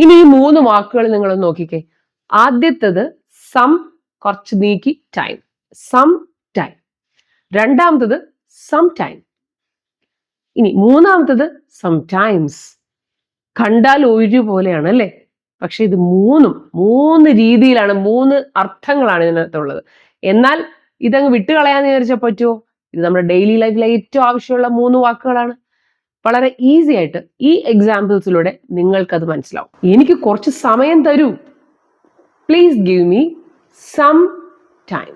ഇനി ഈ 3 വാക്കുകൾ നിങ്ങൾ നോക്കിക്കേ. ആദ്യത്തേത് സം, കുറച്ച് നീക്കി ടൈം, സം ടൈം. രണ്ടാമത്തത് സം ടൈം. ഇനി മൂന്നാമത്തത് സം ടൈംസ്. കണ്ടാൽ ഒരുപോലെയാണ് അല്ലേ? പക്ഷെ ഇത് 3 രീതിയിലാണ്, 3 അർത്ഥങ്ങളാണ് ഇതിനകത്തുള്ളത്. എന്നാൽ ഇതങ്ങ് വിട്ടുകളയാന്ന് വിചാരിച്ചാൽ പറ്റുമോ? ഇത് നമ്മുടെ ഡെയിലി ലൈഫിലെ ഏറ്റവും ആവശ്യമുള്ള 3 വാക്കുകളാണ്. വളരെ ഈസി ആയിട്ട് ഈ എക്സാമ്പിൾസിലൂടെ നിങ്ങൾക്കത് മനസ്സിലാവും. എനിക്ക് കുറച്ച് സമയം തരൂ. Please give me some time.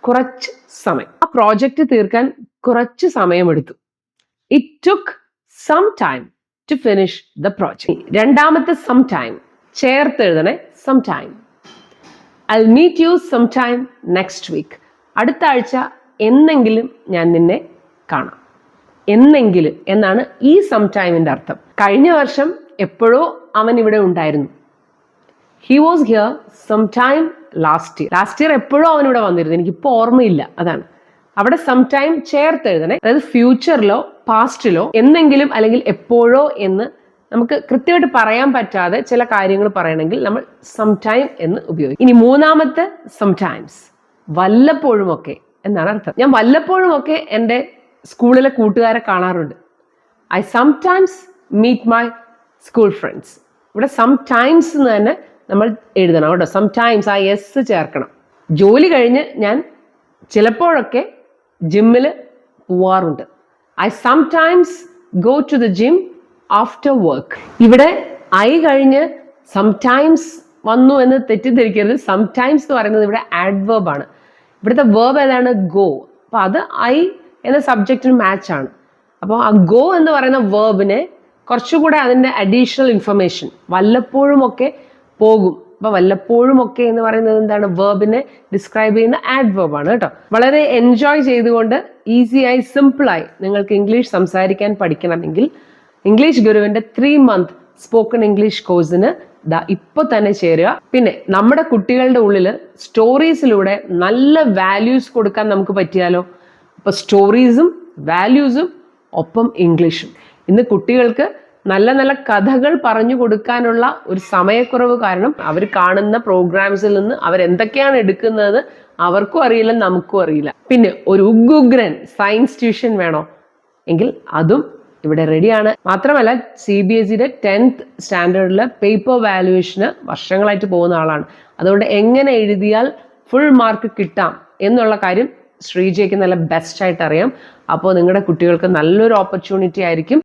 കുറച്ച് സമയം. ആ പ്രോജക്റ്റ് തീർക്കാൻ കുറച്ച് സമയമെടുത്തു. It took some time to finish the project. രണ്ടാമത്തെ സം ടൈം ചേർത്ത് എഴുതണേ, some time. I'll meet you sometime next week. അടുത്ത ആഴ്ച എന്നെങ്കിലും ഞാൻ നിന്നെ കാണാം. എന്നെങ്കിലും എന്നാണ് ഈ സം ടൈമിന്റെ അർത്ഥം. കഴിഞ്ഞ വർഷം എപ്പോഴോ അവൻ ഇവിടെ ഉണ്ടായിരുന്നു. He was here sometime last year. Last year എപ്പോഴോ അവൻ ഇവിടെ വന്നിരുന്നു, എനിക്കിപ്പോൾ ഓർമ്മയില്ല. അതാണ് അവിടെ സം ടൈം ചേർത്ത് എഴുതണേ. അതായത് ഫ്യൂച്ചറിലോ പാസ്റ്റിലോ എന്നെങ്കിലും അല്ലെങ്കിൽ എപ്പോഴോ എന്ന് നമുക്ക് കൃത്യമായിട്ട് പറയാൻ പറ്റാതെ ചില കാര്യങ്ങൾ പറയണമെങ്കിൽ നമ്മൾ സം ടൈം എന്ന് ഉപയോഗിക്കും. ഇനി മൂന്നാമത്തെ സം ടൈംസ്, വല്ലപ്പോഴുമൊക്കെ എന്നാണ് അർത്ഥം. ഞാൻ വല്ലപ്പോഴുമൊക്കെ എൻ്റെ സ്കൂളിലെ കൂട്ടുകാരെ കാണാറുണ്ട്. I sometimes meet my school friends. ഇവിടെ സംടൈംസ് എന്ന് തന്നെ നമ്മൾ എഴുതണം കേട്ടോ. സംടൈംസ് ആ എസ് ചേർക്കണം. ജോലി കഴിഞ്ഞ് ഞാൻ ചിലപ്പോഴൊക്കെ ജിമ്മിൽ പോവാറുണ്ട്. I sometimes go to the gym after work. ഇവിടെ ഐ കഴിഞ്ഞ് സംടൈംസ് വന്നു എന്ന് തെറ്റിദ്ധരിക്കരുത്. സംടൈംസ് എന്ന് പറയുന്നത് ഇവിടെ ആഡ്വേർബ് ആണ്. ഇവിടുത്തെ വേർബ് ഏതാണ്? ഗോ. അപ്പൊ അത് ഐ എന്ന സബ്ജക്റ്റിന് മാച്ച് ആണ്. അപ്പോൾ ആ ഗോ എന്ന് പറയുന്ന വേർബിനെ കുറച്ചുകൂടെ അതിൻ്റെ അഡീഷണൽ ഇൻഫർമേഷൻ, വല്ലപ്പോഴുമൊക്കെ പോകും. അപ്പൊ വല്ലപ്പോഴുമൊക്കെ എന്ന് പറയുന്നത് എന്താണ്? വേർബിനെ ഡിസ്ക്രൈബ് ചെയ്യുന്ന ആഡ്വേർബ് ആണ് കേട്ടോ. വളരെ എൻജോയ് ചെയ്തുകൊണ്ട് ഈസിയായി സിമ്പിളായി നിങ്ങൾക്ക് ഇംഗ്ലീഷ് സംസാരിക്കാൻ പഠിക്കണമെങ്കിൽ ഇംഗ്ലീഷ് ഗുരുവിന്റെ 3 month സ്പോക്കൺ ഇംഗ്ലീഷ് കോഴ്സിന് ഇപ്പൊ തന്നെ ചേരുക. പിന്നെ നമ്മുടെ കുട്ടികളുടെ ഉള്ളിൽ സ്റ്റോറീസിലൂടെ നല്ല വാല്യൂസ് കൊടുക്കാൻ നമുക്ക് പറ്റിയാലോ? അപ്പൊ സ്റ്റോറീസും വാല്യൂസും ഒപ്പം ഇംഗ്ലീഷും. ഇന്ന് കുട്ടികൾക്ക് നല്ല നല്ല കഥകൾ പറഞ്ഞു കൊടുക്കാനുള്ള ഒരു സമയക്കുറവ് കാരണം അവർ കാണുന്ന പ്രോഗ്രാംസിൽ നിന്ന് അവരെന്തൊക്കെയാണ് എടുക്കുന്നത് അവർക്കും അറിയില്ല, നമുക്കും അറിയില്ല. പിന്നെ ഒരു ഉഗ്ഗ്രൻ സയൻസ് ട്യൂഷൻ വേണോ എങ്കിൽ അതും ഇവിടെ റെഡിയാണ്. മാത്രമല്ല CBSEയുടെ 10th സ്റ്റാൻഡേർഡിലെ പേപ്പർ വാല്യുവേഷന് വർഷങ്ങളായിട്ട് പോകുന്ന ആളാണ്. അതുകൊണ്ട് എങ്ങനെ എഴുതിയാൽ ഫുൾ മാർക്ക് കിട്ടാം എന്നുള്ള കാര്യം ശ്രീജയ്ക്ക് നല്ല ബെസ്റ്റ് ആയിട്ട് അറിയാം. അപ്പോൾ നിങ്ങളുടെ കുട്ടികൾക്ക് നല്ലൊരു ഓപ്പർച്യൂണിറ്റി ആയിരിക്കും.